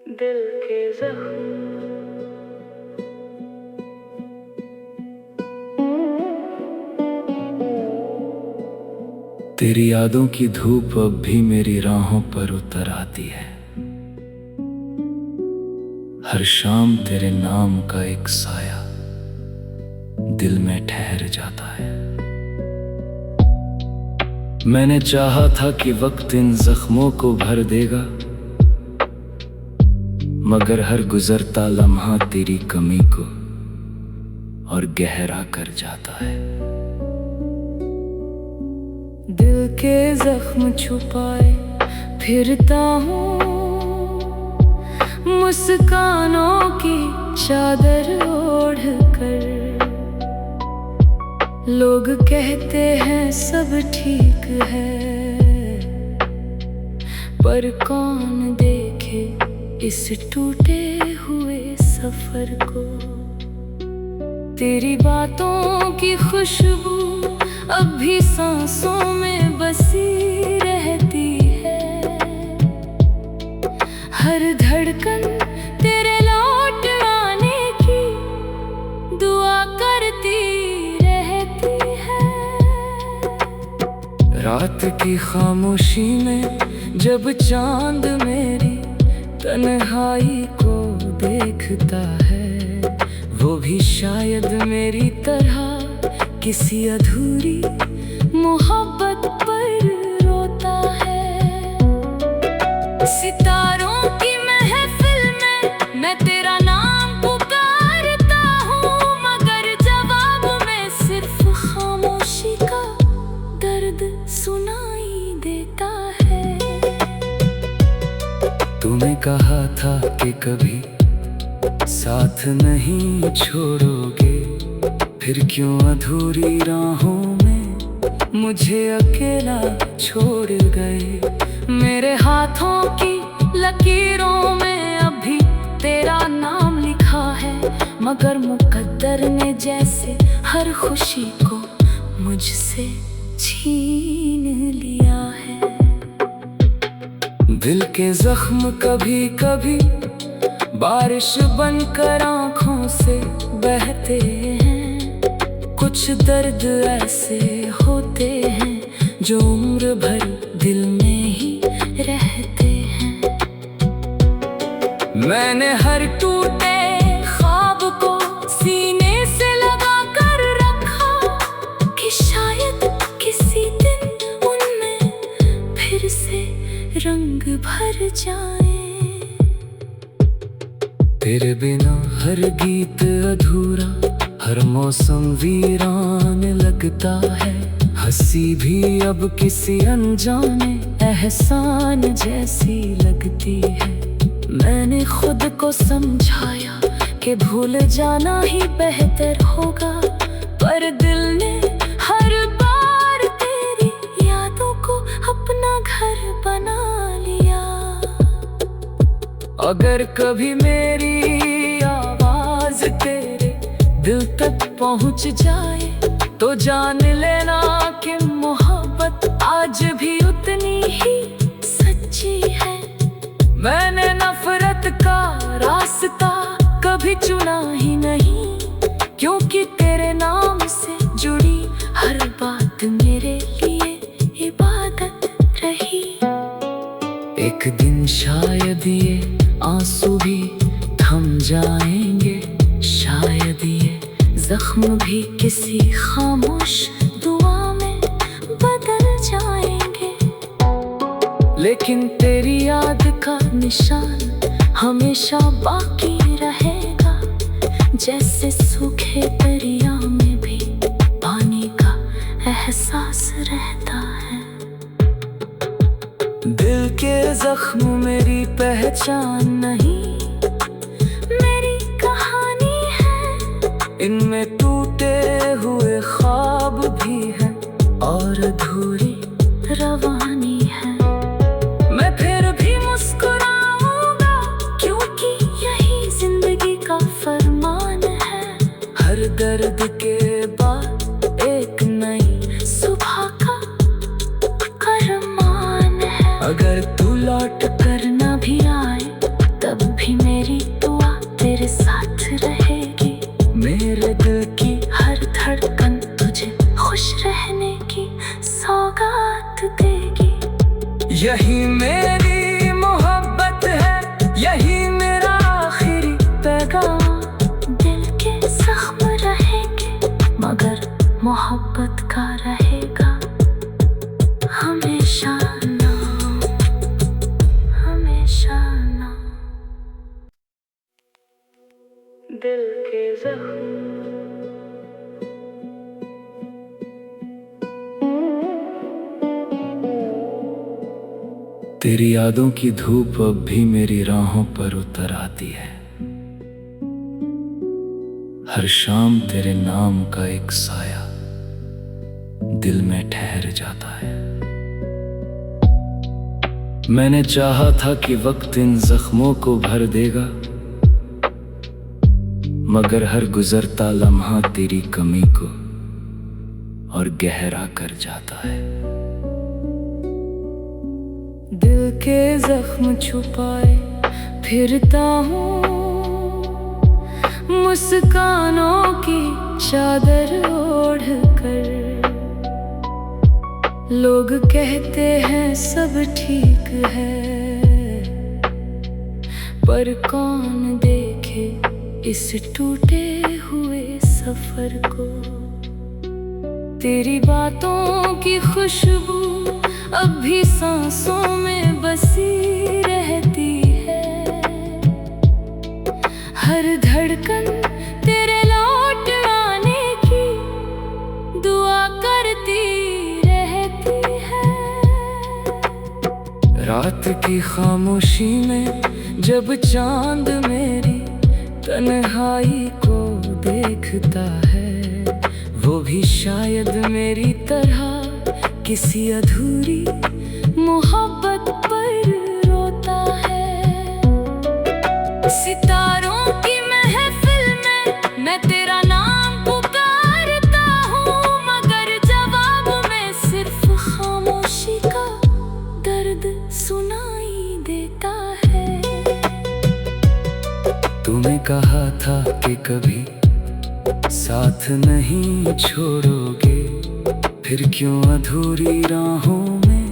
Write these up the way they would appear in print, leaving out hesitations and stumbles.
दिल के जख्म। तेरी यादों की धूप अब भी मेरी राहों पर उतर आती है। हर शाम तेरे नाम का एक साया दिल में ठहर जाता है। मैंने चाहा था कि वक्त इन जख्मों को भर देगा, मगर हर गुजरता लम्हा तेरी कमी को और गहरा कर जाता है। दिल के जख्म छुपाए फिरता हूँ, मुस्कानों की चादर ओढ़ कर। लोग कहते हैं सब ठीक है, पर कौन देखे इस टूटे हुए सफर को। तेरी बातों की खुशबू अब भी सांसों में बसी रहती है। हर धड़कन तेरे लौट आने की दुआ करती रहती है। रात की खामोशी में जब चांद मेरी तन्हाई को देखता है, वो भी शायद मेरी तरह किसी अधूरी मोहब्बत पर रोता है। सितारों की महफिल में मैं तेरा नाम पुकारता हूँ, मगर जवाब में सिर्फ खामोशी का दर्द सुनाई देता है। तूने कहा था कि कभी साथ नहीं छोड़ोगे, फिर क्यों अधूरी राहों में मुझे अकेला छोड़ गए। मेरे हाथों की लकीरों में अभी तेरा नाम लिखा है, मगर मुकद्दर ने जैसे हर खुशी को मुझसे छीन लिया है। दिल के जख्म कभी कभी बारिश बनकर आँखों से बहते हैं। कुछ दर्द ऐसे होते हैं जो उम्र भर दिल में ही रहते हैं। मैंने हर टूटे ख्वाब को सीने से लगा कर रखा कि शायद किसी दिन उनमें फिर से रंग भर जाए। तेरे बिना हर गीत अधूरा, हर मौसम वीरान लगता है। हंसी भी अब किसी अनजाने एहसान जैसी लगती है। मैंने खुद को समझाया कि भूल जाना ही बेहतर होगा, पर दिल ने हर बार तेरी यादों को अपना घर बना लिया। अगर कभी मेरी आवाज तेरे दिल तक पहुंच जाए, तो जान लेना कि मोहब्बत आज भी उतनी ही सच्ची है। मैंने नफरत का रास्ता कभी चुना ही नहीं, क्योंकि तेरे नाम से जुड़ी हर बात मेरे लिए इबादत रही। एक दिन शायद ये आंसू भी थम जाएंगे, शायद ये जख्म भी किसी खामोश दुआ में बदल जाएंगे। लेकिन तेरी याद का निशान हमेशा बाकी रहेगा, जैसे सूखे दरिया में भी पानी का एहसास रहता है। दिल के जख्म मेरी पहचान नहीं, मेरी कहानी है। इनमें टूटे हुए ख्वाब भी हैं और अधूरी रवानी है। मैं फिर भी मुस्कुराऊंगा, क्योंकि यही जिंदगी का फरमान है। हर दर्द के बाद एक नई सुबह का अरमान है। अगर तू लौट कर ना भी आए तब यही मेरी मोहब्बत है, यही मेरा आखिरी पैगाम। दिल के जख्म रहेंगे मगर मोहब्बत का रहेगा हमेशा नाम, हमेशा नाम। दिल के जख्म तेरी यादों की धूप अब भी मेरी राहों पर उतर आती है। हर शाम तेरे नाम का एक साया दिल में ठहर जाता है। मैंने चाहा था कि वक्त इन जख्मों को भर देगा, मगर हर गुजरता लम्हा तेरी कमी को और गहरा कर जाता है। दिल के जख्म छुपाए फिरता हूँ, मुस्कानों की चादर ओढ़ कर। लोग कहते हैं सब ठीक है, पर कौन देखे इस टूटे हुए सफर को। तेरी बातों की खुशबू अब भी सांसों में बसी रहती है। हर धड़कन तेरे लौट आने की दुआ करती रहती है। रात की खामोशी में जब चांद मेरी तन्हाई को देखता है, वो भी शायद मेरी तरह किसी अधूरी मोहब्बत पर रोता है। सितारों की महफिल में मैं तेरा नाम पुकारता हूँ, मगर जवाब में सिर्फ खामोशी का दर्द सुनाई देता है। तूने कहा था कि कभी साथ नहीं छोड़ोगे, फिर क्यों अधूरी राहों में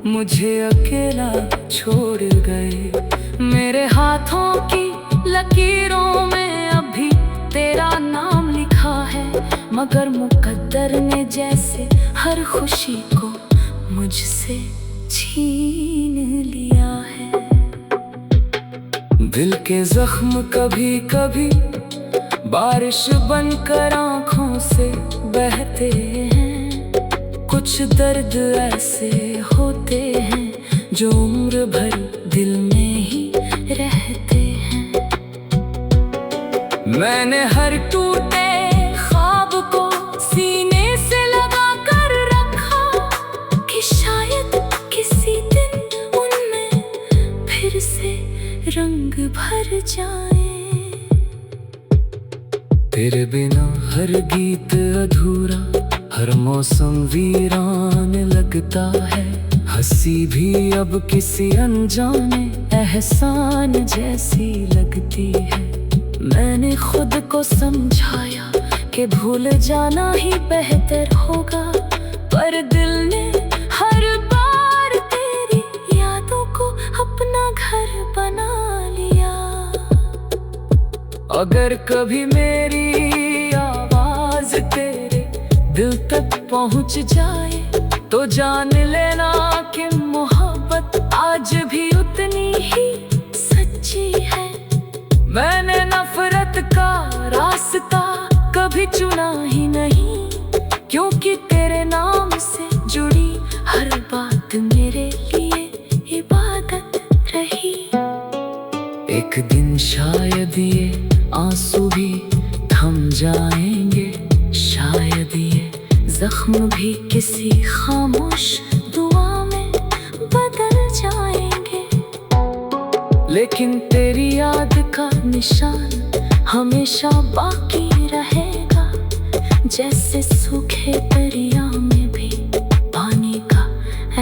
मुझे अकेला छोड़ गए। मेरे हाथों की लकीरों में अभी तेरा नाम लिखा है, मगर मुकद्दर ने जैसे हर खुशी को मुझसे छीन लिया है। दिल के जख्म कभी कभी बारिश बनकर आँखों से बहते हैं। कुछ दर्द ऐसे होते हैं जो उम्र भर दिल में ही रहते हैं। मैंने हर टूटे ख्वाब को सीने से लगा कर रखा, कि शायद किसी दिन उनमें फिर से रंग भर जाए। तेरे बिना हर गीत अधूरा, हर मौसम वीरान लगता है। हंसी भी अब किसी अनजाने एहसान जैसी लगती है। मैंने खुद को समझाया कि भूल जाना ही बेहतर होगा, पर दिल ने हर बार तेरी यादों को अपना घर बना लिया। अगर कभी मेरी आवाज तेरे दिल तक पहुंच जाए, तो जान लेना कि मोहब्बत आज भी उतनी ही सच्ची है। मैंने नफरत का रास्ता कभी चुना ही नहीं, क्योंकि तेरे नाम से जुड़ी हर बात मेरे लिए इबादत रही। एक दिन शायद ये आंसू भी थम जाएंगे, शायद ये जख्म भी किसी खामोश दुआ में बदल जाएंगे। लेकिन तेरी याद का निशान हमेशा बाकी रहेगा, जैसे सूखे दरिया में भी पानी का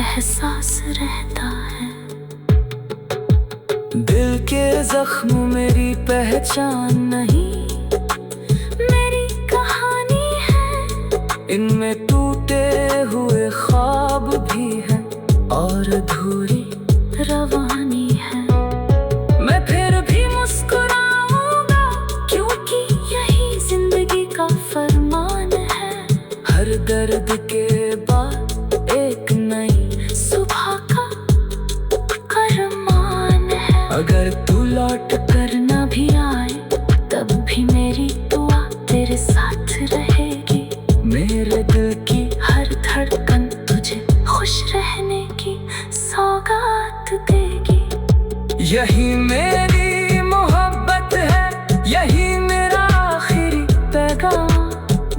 एहसास रहता है। दिल के जख्म मेरी पहचान नहीं, मेरी कहानी है। इनमें टूटे हुए ख्वाब भी हैं और अधूरी रवानी है। मैं फिर भी मुस्कुराऊंगा क्योंकि यही जिंदगी का फरमान है। हर दर्द के बाद एक नई सुबह का अरमान है। अगर तू लौट कर ना भी आए तब भी मेरी दुआ तेरे साथ रहेगी। मेरे दिल की हर धड़कन तुझे खुश रहने की सौगात देगी। यही मेरी मोहब्बत है, यही मेरा आखिरी पैगाम।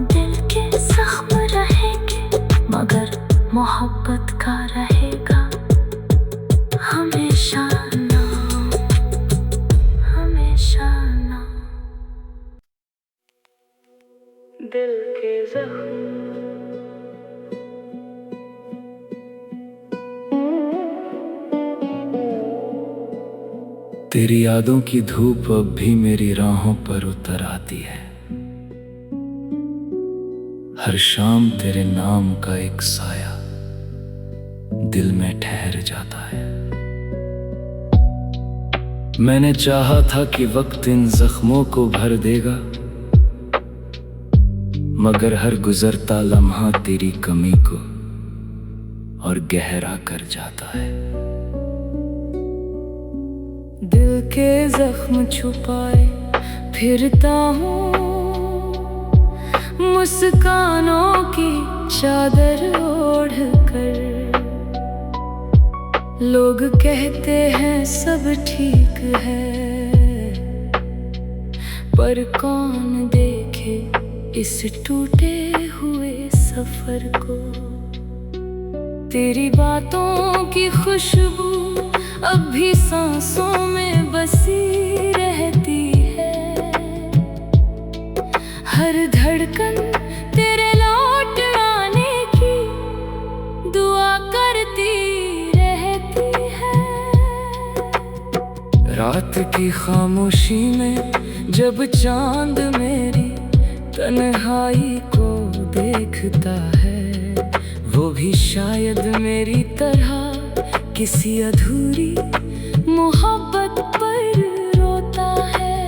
दिल के जख्म रहेंगे मगर मोहब्बत का रहेगा हमेशा नाम, हमेशा नाम। दिल के जख्म तेरी यादों की धूप अब भी मेरी राहों पर उतर आती है। हर शाम तेरे नाम का एक साया दिल में ठहर जाता है। मैंने चाहा था कि वक्त इन जख्मों को भर देगा, मगर हर गुजरता लम्हा तेरी कमी को और गहरा कर जाता है। दिल के जख्म छुपाए फिरता हूँ, मुस्कानों की चादर ओढ़ कर। लोग कहते हैं सब ठीक है, पर कौन देखे इस टूटे हुए सफर को। तेरी बातों की खुशबू अब भी सांसों में बसी रहती है। हर धड़कन तेरे लौट आने की दुआ करती रहती है। रात की खामोशी में जब चांद मेरी तन्हाई को देखता है, वो भी शायद मेरी तरह किसी अधूरी मोहब्बत पर रोता है।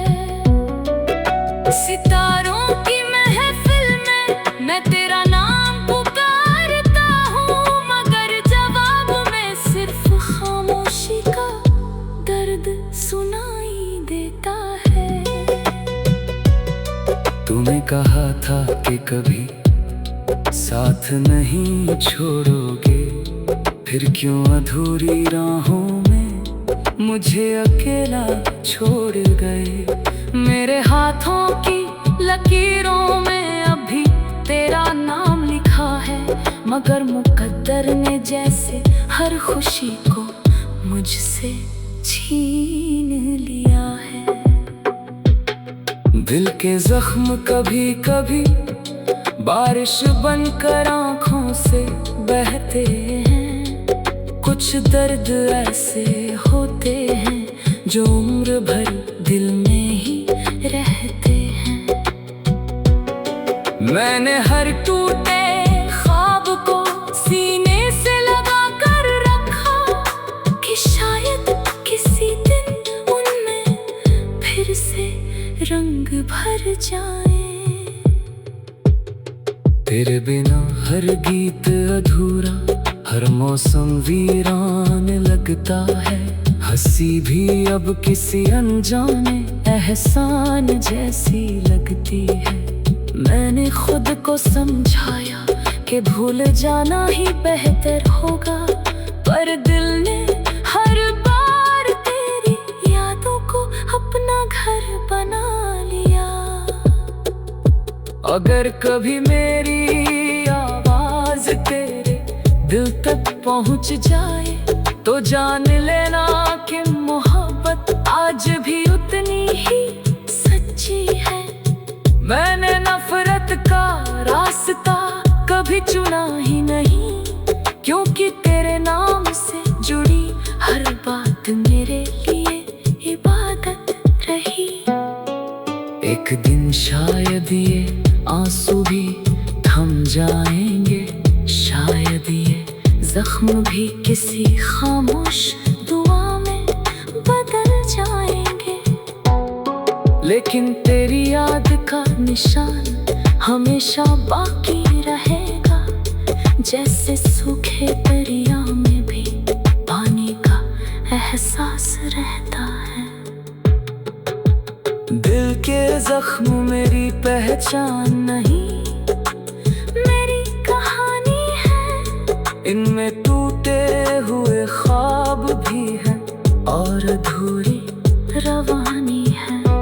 सितारों की महफिल में मैं तेरा नाम पुकारता हूँ, मगर जवाब में सिर्फ खामोशी का दर्द सुनाई देता है। तूने कहा था कि कभी साथ नहीं छोड़ोगे, फिर क्यों अधूरी राहों में मुझे अकेला छोड़ गए। मेरे हाथों की लकीरों में अभी तेरा नाम लिखा है, मगर मुकद्दर ने जैसे हर खुशी को मुझसे छीन लिया है। दिल के जख्म कभी कभी बारिश बनकर आँखों से बहते हैं। कुछ दर्द ऐसे होते हैं जो उम्र भर दिल में ही रहते हैं। मैंने हर टूटे ख्वाब को सीने से लगा कर रखा कि शायद किसी दिन उनमें फिर से रंग भर जाए। तेरे बिना हर गीत अधूरा, हर मौसम वीरान लगता है। हंसी भी अब किसी अनजाने एहसान जैसी लगती है। मैंने खुद को समझाया कि भूल जाना ही बेहतर होगा, पर दिल ने हर बार तेरी यादों को अपना घर बना लिया। अगर कभी मेरी आवाज तेरे दिल तक पहुंच जाए तो जान लेना कि मोहब्बत आज भी उतनी ही सच्ची है। मैंने नफरत का रास्ता कभी चुना ही नहीं, क्योंकि तेरे नाम से जुड़ी हर बात मेरे लिए इबादत रही। एक दिन शायद ये आंसू भी थम जाएंगे, शायद ये जख्म भी किसी खामोश दुआ में बदल जाएंगे, लेकिन तेरी याद का निशान हमेशा बाकी रहेगा। जैसे सूखे दरिया में भी पानी का एहसास रहता है। दिल के जख्म मेरी पहचान नहीं, मेरी कहानी है। इनमें टूटे हुए ख्वाब भी हैं और अधूरी रवानी है।